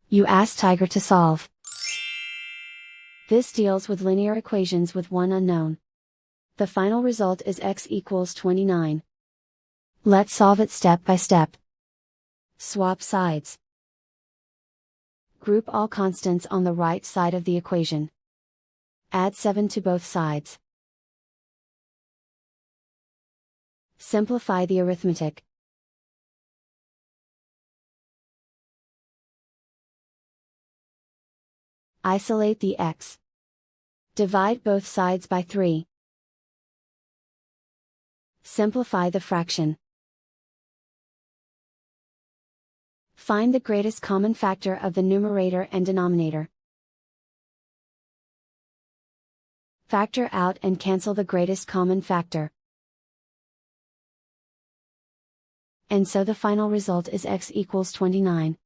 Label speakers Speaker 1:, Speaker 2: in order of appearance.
Speaker 1: You ask Tiger to solve. This deals with linear equations with one unknown. The final result is x equals 29. Let's solve it step by step. Swap sides. Group all constants on the right side of the equation. Add 7 to both sides. Simplify the arithmetic. Isolate the x. Divide both sides by 3. Simplify the fraction. Find the greatest common factor of the numerator and denominator. Factor out and cancel the greatest common factor. And so the final result is x equals 29.